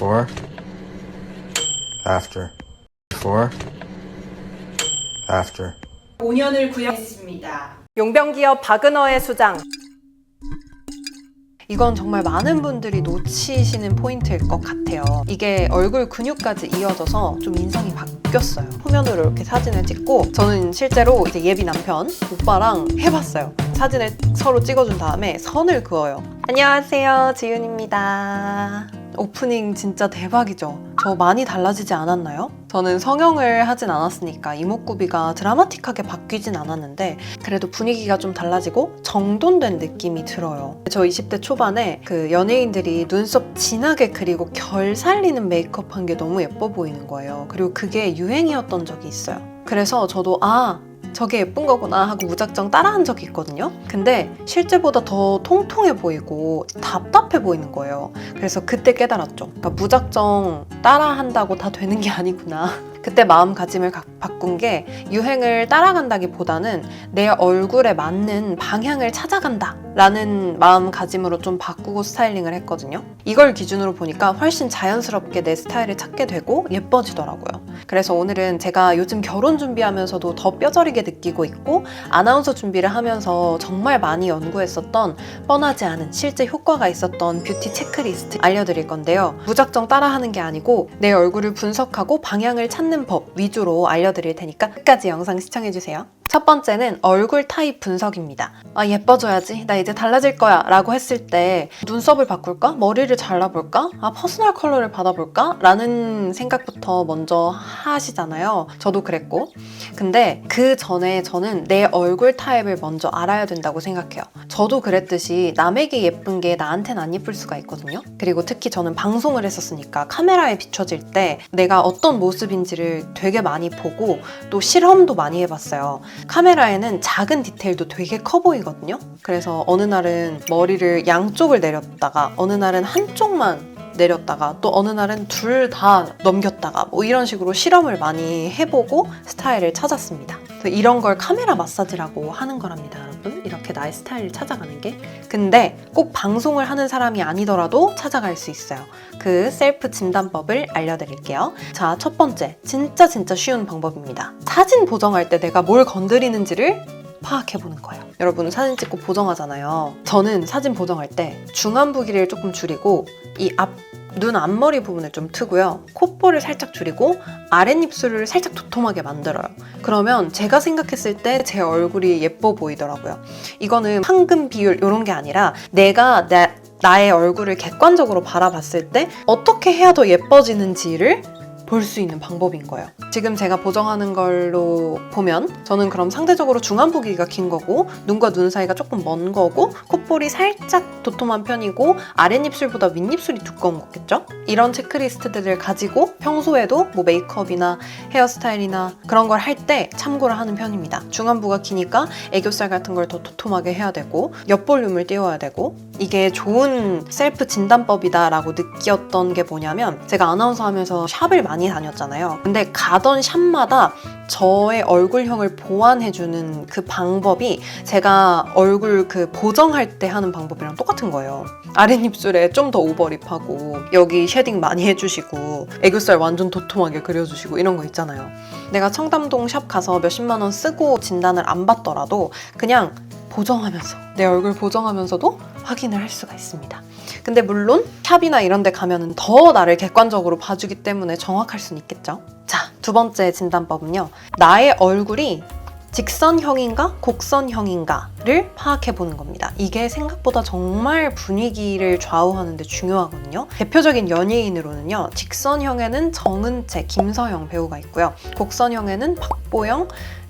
Before, after. Before, after. 5년을 구형했습니다. 용병기업 바그너의 수장. 이건 정말 많은 분들이 놓치시는 포인트일 것 같아요. 이게 얼굴 근육까지 이어져서 좀 인상이 바뀌었어요. 후면으로 이렇게 사진을 찍고 저는 실제로 이제 예비 남편 오빠랑 해봤어요. 사진을 서로 찍어준 다음에 선을 그어요. 안녕하세요, 지윤입니다. 오프닝 진짜 대박이죠? 저 많이 달라지지 않았나요? 저는 성형을 하진 않았으니까 이목구비가 드라마틱하게 바뀌진 않았는데 그래도 분위기가 좀 달라지고 정돈된 느낌이 들어요. 저 20대 초반에 그 연예인들이 눈썹 진하게 그리고 결 살리는 메이크업 한 게 너무 예뻐 보이는 거예요. 그리고 그게 유행이었던 적이 있어요. 그래서 저도 저게 예쁜 거구나 하고 무작정 따라한 적이 있거든요. 근데 실제보다 더 통통해 보이고 답답해 보이는 거예요. 그래서 그때 깨달았죠. 그러니까 무작정 따라한다고 다 되는 게 아니구나. 그때 마음가짐을 바꾼 게 유행을 따라간다기보다는 내 얼굴에 맞는 방향을 찾아간다 라는 마음가짐으로 좀 바꾸고 스타일링을 했거든요. 이걸 기준으로 보니까 훨씬 자연스럽게 내 스타일을 찾게 되고 예뻐지더라고요. 그래서 오늘은 제가 요즘 결혼 준비하면서도 더 뼈저리게 느끼고 있고 아나운서 준비를 하면서 정말 많이 연구했었던 뻔하지 않은 실제 효과가 있었던 뷰티 체크리스트 알려드릴 건데요. 무작정 따라하는 게 아니고 내 얼굴을 분석하고 방향을 찾는 법 위주로 알려드릴 테니까 끝까지 영상 시청해주세요. 첫 번째는 얼굴 타입 분석입니다. 예뻐져야지, 나 이제 달라질 거야 라고 했을 때 눈썹을 바꿀까? 머리를 잘라볼까? 퍼스널 컬러를 받아볼까? 라는 생각부터 먼저 하시잖아요. 저도 그랬고. 근데 그 전에 저는 내 얼굴 타입을 먼저 알아야 된다고 생각해요. 저도 그랬듯이 남에게 예쁜 게 나한테는 안 예쁠 수가 있거든요. 그리고 특히 저는 방송을 했었으니까 카메라에 비춰질 때 내가 어떤 모습인지를 되게 많이 보고 또 실험도 많이 해봤어요. 카메라에는 작은 디테일도 되게 커 보이거든요. 그래서 어느 날은 머리를 양쪽을 내렸다가 어느 날은 한쪽만 내렸다가 또 어느 날은 둘 다 넘겼다가 뭐 이런 식으로 실험을 많이 해보고 스타일을 찾았습니다. 이런 걸 카메라 마사지라고 하는 거랍니다, 여러분. 이렇게 나의 스타일을 찾아가는 게. 근데 꼭 방송을 하는 사람이 아니더라도 찾아갈 수 있어요. 그 셀프 진단법을 알려드릴게요. 자, 첫 번째, 진짜 쉬운 방법입니다. 사진 보정할 때 내가 뭘 건드리는지를 파악해보는 거예요. 여러분 사진 찍고 보정하잖아요. 저는 사진 보정할 때 중안부 길이를 조금 줄이고 이 눈 앞머리 부분을 좀 트고요. 콧볼을 살짝 줄이고 아랫입술을 살짝 도톰하게 만들어요. 그러면 제가 생각했을 때 제 얼굴이 예뻐 보이더라고요. 이거는 황금 비율 이런 게 아니라 내가 나의 얼굴을 객관적으로 바라봤을 때 어떻게 해야 더 예뻐지는지를 볼 수 있는 방법인 거예요. 지금 제가 보정하는 걸로 보면 저는 그럼 상대적으로 중안부 길이가 긴 거고 눈과 눈 사이가 조금 먼 거고 콧볼이 살짝 도톰한 편이고 아랫입술보다 윗입술이 두꺼운 거겠죠? 이런 체크리스트들을 가지고 평소에도 뭐 메이크업이나 헤어스타일이나 그런 걸 할 때 참고를 하는 편입니다. 중안부가 기니까 애교살 같은 걸 더 도톰하게 해야 되고 옆볼륨을 띄워야 되고 이게 좋은 셀프 진단법이다 라고 느꼈던 게 뭐냐면 제가 아나운서 하면서 샵을 많이 다녔잖아요. 근데 가던 샵마다 저의 얼굴형을 보완해주는 그 방법이 제가 얼굴 그 보정할 때 하는 방법이랑 똑같은 거예요. 아랫입술에 좀 더 오버립하고 여기 쉐딩 많이 해주시고 애교살 완전 도톰하게 그려주시고 이런 거 있잖아요. 내가 청담동 샵 가서 몇십만 원 쓰고 진단을 안 받더라도 그냥 보정하면서 내 얼굴 보정하면서도 확인을 할 수가 있습니다. 근데 물론 샵이나 이런 데 가면은 더 나를 객관적으로 봐주기 때문에 정확할 수는 있겠죠. 자, 두 번째 진단법은요. 나의 얼굴이 직선형인가 곡선형인가를 파악해보는 겁니다. 이게 생각보다 정말 분위기를 좌우하는 데 중요하거든요. 대표적인 연예인으로는요. 직선형에는 정은채, 김서영 배우가 있고요. 곡선형에는 박보영,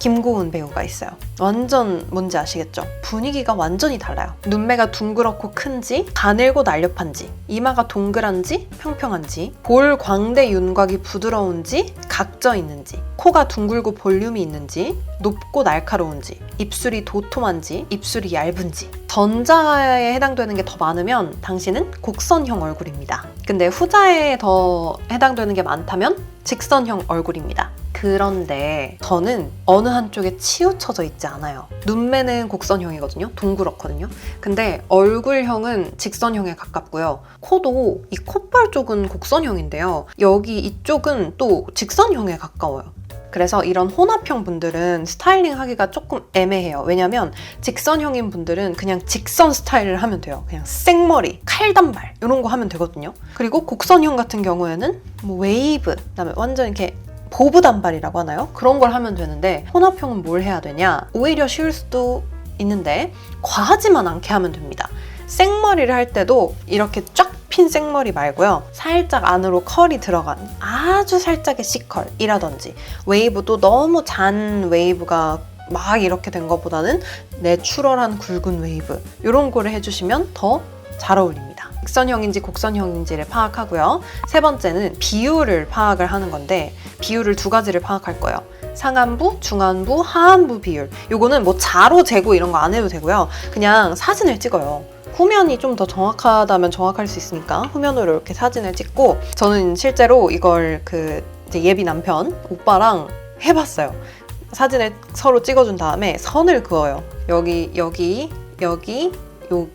김고은 배우가 있어요. 완전 뭔지 아시겠죠? 분위기가 완전히 달라요. 눈매가 둥그렇고 큰지, 가늘고 날렵한지, 이마가 동그란지, 평평한지, 볼 광대 윤곽이 부드러운지, 각져 있는지, 코가 둥글고 볼륨이 있는지, 높고 날카로운지, 입술이 도톰한지, 입술이 얇은지. 전자에 해당되는 게 더 많으면 당신은 곡선형 얼굴입니다. 근데 후자에 더 해당되는 게 많다면 직선형 얼굴입니다. 그런데 저는 어느 한쪽에 치우쳐져 있지 않아요. 눈매는 곡선형이거든요. 둥그렇거든요. 근데 얼굴형은 직선형에 가깝고요. 코도 이 콧볼 쪽은 곡선형인데요. 여기 이쪽은 또 직선형에 가까워요. 그래서 이런 혼합형 분들은 스타일링 하기가 조금 애매해요. 왜냐면 직선형인 분들은 그냥 직선 스타일을 하면 돼요. 그냥 생머리, 칼단발 이런 거 하면 되거든요. 그리고 곡선형 같은 경우에는 뭐 웨이브, 그다음에 완전 이렇게 보브 단발이라고 하나요? 그런 걸 하면 되는데 혼합형은 뭘 해야 되냐? 오히려 쉬울 수도 있는데 과하지만 않게 하면 됩니다. 생머리를 할 때도 이렇게 쫙 핀 생머리 말고요. 살짝 안으로 컬이 들어간 아주 살짝의 C컬이라든지 웨이브도 너무 잔 웨이브가 막 이렇게 된 것보다는 내추럴한 굵은 웨이브 이런 거를 해주시면 더 잘 어울립니다. 직선형인지 곡선형인지를 파악하고요. 세 번째는 비율을 파악을 하는 건데 비율을 두 가지를 파악할 거예요. 상안부, 중안부, 하안부 비율. 요거는 뭐 자로 재고 이런 거 안 해도 되고요. 그냥 사진을 찍어요. 후면이 좀 더 정확하다면 정확할 수 있으니까 후면으로 이렇게 사진을 찍고 저는 실제로 이걸 이제 예비 남편 오빠랑 해봤어요. 사진을 서로 찍어준 다음에 선을 그어요. 여기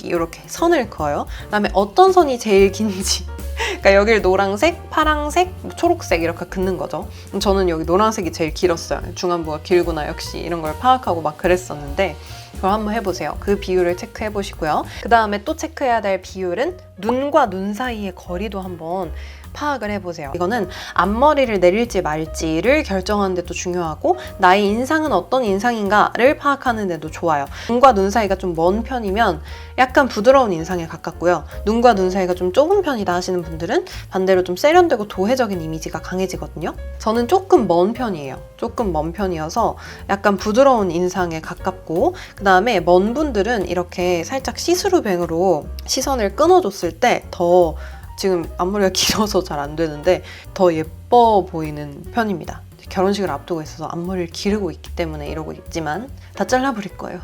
이렇게 선을 그어요. 그다음에 어떤 선이 제일 긴지 그러니까 여기를 노란색, 파란색, 초록색 이렇게 긋는 거죠. 저는 여기 노란색이 제일 길었어요. 중안부가 길구나 역시 이런 걸 파악하고 막 그랬었는데 그걸 한번 해보세요. 그 비율을 체크해 보시고요. 그 다음에 또 체크해야 될 비율은 눈과 눈 사이의 거리도 한번 파악을 해보세요. 이거는 앞머리를 내릴지 말지를 결정하는 데도 중요하고 나의 인상은 어떤 인상인가를 파악하는 데도 좋아요. 눈과 눈 사이가 좀 먼 편이면 약간 부드러운 인상에 가깝고요. 눈과 눈 사이가 좀 좁은 편이다 하시는 분들은 반대로 좀 세련되고 도회적인 이미지가 강해지거든요. 저는 조금 먼 편이에요. 조금 먼 편이어서 약간 부드러운 인상에 가깝고 그 다음에 먼 분들은 이렇게 살짝 시스루뱅으로 시선을 끊어줬을 때 더 지금 앞머리가 길어서 잘 안 되는데 더 예뻐 보이는 편입니다. 결혼식을 앞두고 있어서 앞머리를 기르고 있기 때문에 이러고 있지만 다 잘라버릴 거예요.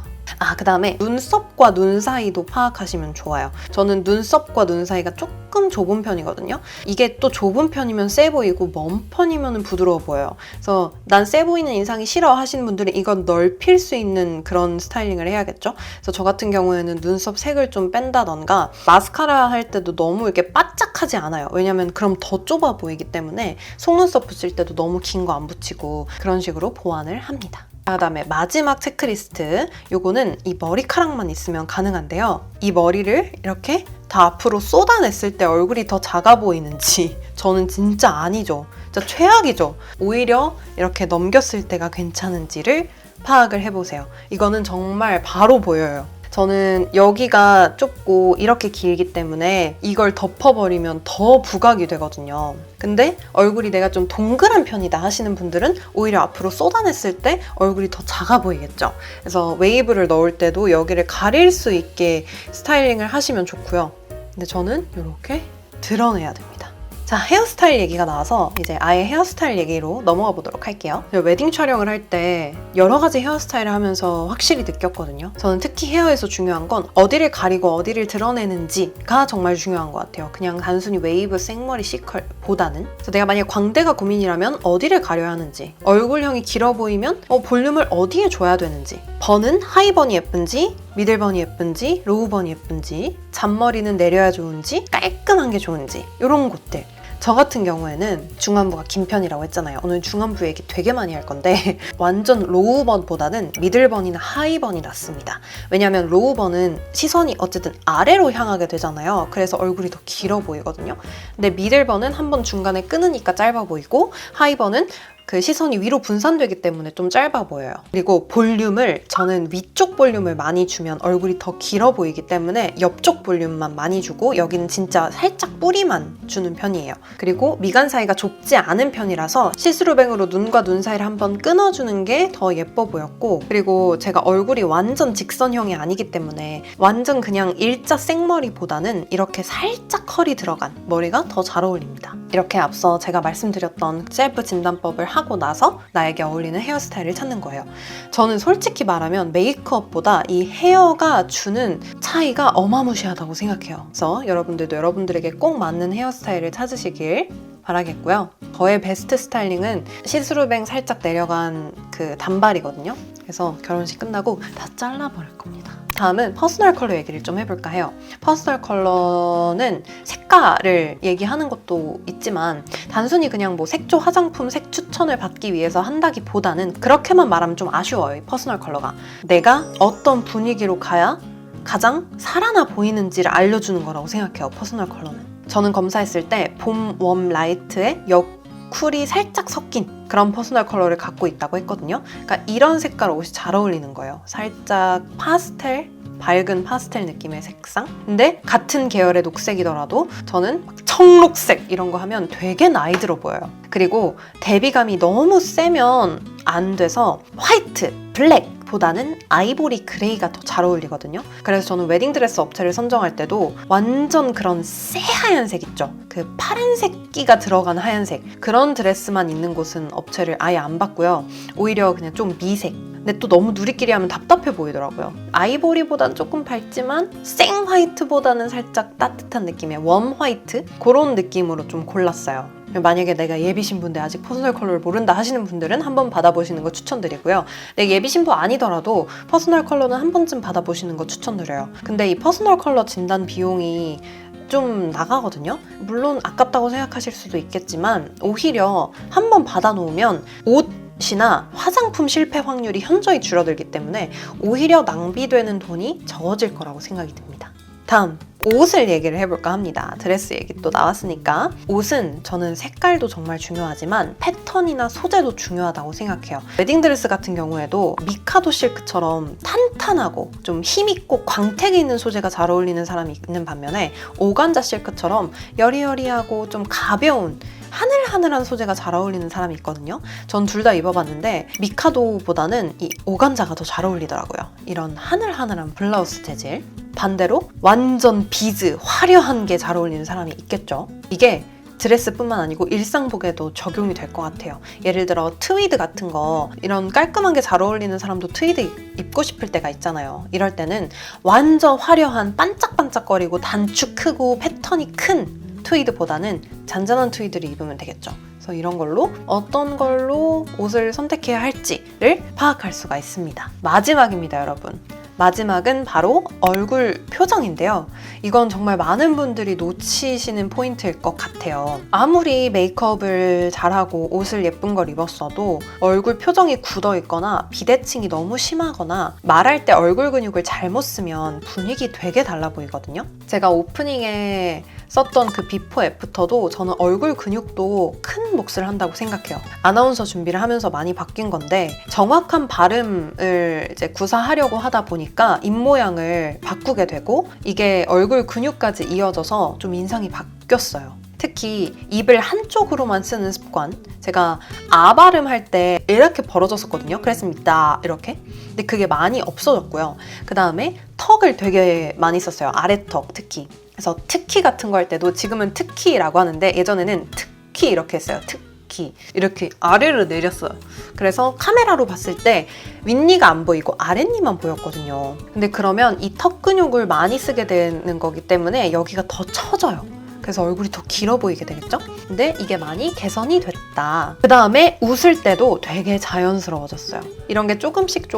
그 다음에 눈썹과 눈 사이도 파악하시면 좋아요. 저는 눈썹과 눈 사이가 조금 좁은 편이거든요. 이게 또 좁은 편이면 세 보이고 먼 편이면 부드러워 보여요. 그래서 난 세 보이는 인상이 싫어 하시는 분들은 이건 넓힐 수 있는 그런 스타일링을 해야겠죠. 그래서 저 같은 경우에는 눈썹 색을 좀 뺀다던가 마스카라 할 때도 너무 이렇게 바짝하지 않아요. 왜냐면 그럼 더 좁아 보이기 때문에 속눈썹 붙일 때도 너무 긴 거 안 붙이고 그런 식으로 보완을 합니다. 그 다음에 마지막 체크리스트, 요거는 이 머리카락만 있으면 가능한데요. 이 머리를 이렇게 다 앞으로 쏟아냈을 때 얼굴이 더 작아 보이는지 저는 진짜 아니죠. 진짜 최악이죠. 오히려 이렇게 넘겼을 때가 괜찮은지를 파악을 해보세요. 이거는 정말 바로 보여요. 저는 여기가 좁고 이렇게 길기 때문에 이걸 덮어버리면 더 부각이 되거든요. 근데 얼굴이 내가 좀 동그란 편이다 하시는 분들은 오히려 앞으로 쏟아냈을 때 얼굴이 더 작아 보이겠죠. 그래서 웨이브를 넣을 때도 여기를 가릴 수 있게 스타일링을 하시면 좋고요. 근데 저는 이렇게 드러내야 됩니다. 자, 헤어스타일 얘기가 나와서 이제 아예 헤어스타일 얘기로 넘어가 보도록 할게요. 웨딩 촬영을 할 때 여러 가지 헤어스타일을 하면서 확실히 느꼈거든요. 저는 특히 헤어에서 중요한 건 어디를 가리고 어디를 드러내는지가 정말 중요한 것 같아요. 그냥 단순히 웨이브, 생머리, C컬보다는. 그래서 내가 만약에 광대가 고민이라면 어디를 가려야 하는지, 얼굴형이 길어 보이면 볼륨을 어디에 줘야 되는지, 번은 하이번이 예쁜지, 미들번이 예쁜지, 로우번이 예쁜지, 잔머리는 내려야 좋은지, 깔끔한 게 좋은지 이런 곳들. 저 같은 경우에는 중안부가 긴 편이라고 했잖아요. 오늘 중안부 얘기 되게 많이 할 건데 완전 로우번보다는 미들번이나 하이번이 낫습니다. 왜냐하면 로우번은 시선이 어쨌든 아래로 향하게 되잖아요. 그래서 얼굴이 더 길어 보이거든요. 근데 미들번은 한번 중간에 끊으니까 짧아 보이고 하이번은 그 시선이 위로 분산되기 때문에 좀 짧아 보여요. 그리고 볼륨을 저는 위쪽 볼륨을 많이 주면 얼굴이 더 길어 보이기 때문에 옆쪽 볼륨만 많이 주고 여기는 진짜 살짝 뿌리만 주는 편이에요. 그리고 미간 사이가 좁지 않은 편이라서 시스루뱅으로 눈과 눈 사이를 한번 끊어주는 게 더 예뻐 보였고 그리고 제가 얼굴이 완전 직선형이 아니기 때문에 완전 그냥 일자 생머리보다는 이렇게 살짝 컬이 들어간 머리가 더 잘 어울립니다. 이렇게 앞서 제가 말씀드렸던 셀프 진단법을 하고 나서 나에게 어울리는 헤어스타일을 찾는 거예요. 저는 솔직히 말하면 메이크업보다 이 헤어가 주는 차이가 어마무시하다고 생각해요. 그래서 여러분들도 여러분들에게 꼭 맞는 헤어스타일을 찾으시길 바라겠고요. 저의 베스트 스타일링은 시스루뱅 살짝 내려간 그 단발이거든요. 그래서 결혼식 끝나고 다 잘라버릴 겁니다. 다음은 퍼스널 컬러 얘기를 좀 해볼까 해요. 퍼스널 컬러는 색깔을 얘기하는 것도 있지만 단순히 그냥 뭐 색조 화장품 색 추천을 받기 위해서 한다기보다는 그렇게만 말하면 좀 아쉬워요. 이 퍼스널 컬러가 내가 어떤 분위기로 가야 가장 살아나 보이는지를 알려주는 거라고 생각해요. 퍼스널 컬러는. 저는 검사했을 때 봄 웜 라이트에 쿨이 살짝 섞인 그런 퍼스널 컬러를 갖고 있다고 했거든요. 그러니까 이런 색깔 옷이 잘 어울리는 거예요. 살짝 파스텔, 밝은 파스텔 느낌의 색상. 근데 같은 계열의 녹색이더라도 저는 청록색 이런 거 하면 되게 나이 들어 보여요. 그리고 대비감이 너무 세면 안 돼서 화이트, 블랙 보다는 아이보리 그레이가 더 잘 어울리거든요. 그래서 저는 웨딩드레스 업체를 선정할 때도 완전 그런 새하얀 색 있죠. 그 파란색 끼가 들어간 하얀색 그런 드레스만 있는 곳은 업체를 아예 안 받고요. 오히려 그냥 좀 미색. 근데 또 너무 누리끼리 하면 답답해 보이더라고요. 아이보리보단 조금 밝지만 생 화이트보다는 살짝 따뜻한 느낌의 웜 화이트? 그런 느낌으로 좀 골랐어요. 만약에 내가 예비 신부인데 아직 퍼스널 컬러를 모른다 하시는 분들은 한번 받아보시는 거 추천드리고요. 내가 예비 신부 아니더라도 퍼스널 컬러는 한 번쯤 받아보시는 거 추천드려요. 근데 이 퍼스널 컬러 진단 비용이 좀 나가거든요. 물론 아깝다고 생각하실 수도 있겠지만 오히려 한번 받아놓으면 옷이나 화장품 실패 확률이 현저히 줄어들기 때문에 오히려 낭비되는 돈이 적어질 거라고 생각이 듭니다. 다음 옷을 얘기를 해볼까 합니다. 드레스 얘기 또 나왔으니까 옷은 저는 색깔도 정말 중요하지만 패턴이나 소재도 중요하다고 생각해요. 웨딩드레스 같은 경우에도 미카도 실크처럼 탄탄하고 좀 힘있고 광택이 있는 소재가 잘 어울리는 사람이 있는 반면에 오간자 실크처럼 여리여리하고 좀 가벼운 하늘하늘한 소재가 잘 어울리는 사람이 있거든요. 전 둘 다 입어봤는데 미카도보다는 이 오간자가 더 잘 어울리더라고요. 이런 하늘하늘한 블라우스 재질. 반대로 완전 비즈, 화려한 게 잘 어울리는 사람이 있겠죠. 이게 드레스뿐만 아니고 일상복에도 적용이 될 것 같아요. 예를 들어 트위드 같은 거 이런 깔끔한 게 잘 어울리는 사람도 트위드 입고 싶을 때가 있잖아요. 이럴 때는 완전 화려한 반짝반짝거리고 단축 크고 패턴이 큰 트위드보다는 잔잔한 트위드를 입으면 되겠죠. 그래서 이런 걸로 어떤 걸로 옷을 선택해야 할지를 파악할 수가 있습니다. 마지막입니다, 여러분. 마지막은 바로 얼굴 표정인데요. 이건 정말 많은 분들이 놓치시는 포인트일 것 같아요. 아무리 메이크업을 잘하고 옷을 예쁜 걸 입었어도 얼굴 표정이 굳어 있거나 비대칭이 너무 심하거나 말할 때 얼굴 근육을 잘못 쓰면 분위기 되게 달라 보이거든요. 제가 오프닝에 썼던 그 비포 애프터도 저는 얼굴 근육도 큰 몫을 한다고 생각해요. 아나운서 준비를 하면서 많이 바뀐 건데 정확한 발음을 이제 구사하려고 하다 보니까 입모양을 바꾸게 되고 이게 얼굴 근육까지 이어져서 좀 인상이 바뀌었어요. 특히 입을 한쪽으로만 쓰는 습관. 제가 아 발음할 때 이렇게 벌어졌었거든요. 그랬습니다. 이렇게. 근데 그게 많이 없어졌고요. 그 다음에 턱을 되게 많이 썼어요. 아래턱 특히. 그래서 특히 같은 거 할 때도 지금은 특히라고 하는데 예전에는 특히 이렇게 했어요. 특히. 이렇게 아래로 내렸어요. 그래서 카메라로 봤을 때 윗니가 안 보이고 아랫니만 보였거든요. 근데 그러면 이 턱 근육을 많이 쓰게 되는 거기 때문에 여기가 더 처져요. 그래서 얼굴이 더 길어 보이게 되겠죠? 근데 이게 많이 개선이 됐다. 그 다음에 웃을 때도 되게 자연스러워졌어요. 이런 게 조금씩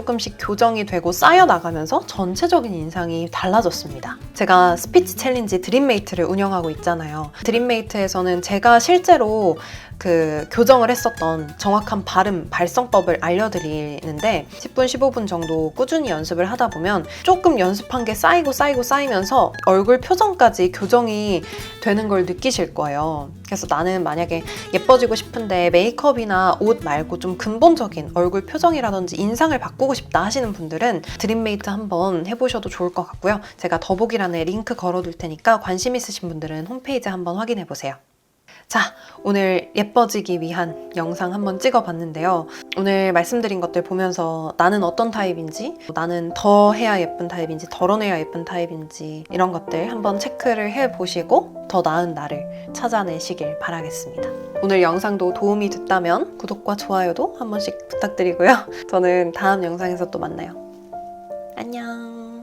교정이 되고 쌓여나가면서 전체적인 인상이 달라졌습니다. 제가 스피치 챌린지 드림메이트를 운영하고 있잖아요. 드림메이트에서는 제가 실제로 그 교정을 했었던 정확한 발음, 발성법을 알려드리는데 10분, 15분 정도 꾸준히 연습을 하다 보면 조금 연습한 게 쌓이면서 얼굴 표정까지 교정이 되는 걸 느끼실 거예요. 그래서 나는 만약에 예뻐지고 싶은데 메이크업이나 옷 말고 좀 근본적인 얼굴 표정이라든지 인상을 바꾸고 싶다 하시는 분들은 드림메이트 한번 해보셔도 좋을 것 같고요. 제가 더보기란에 링크 걸어둘 테니까 관심 있으신 분들은 홈페이지 한번 확인해보세요. 자, 오늘 예뻐지기 위한 영상 한번 찍어봤는데요. 오늘 말씀드린 것들 보면서 나는 어떤 타입인지, 나는 더 해야 예쁜 타입인지, 덜어내야 예쁜 타입인지 이런 것들 한번 체크를 해보시고 더 나은 나를 찾아내시길 바라겠습니다. 오늘 영상도 도움이 됐다면 구독과 좋아요도 한 번씩 부탁드리고요. 저는 다음 영상에서 또 만나요. 안녕.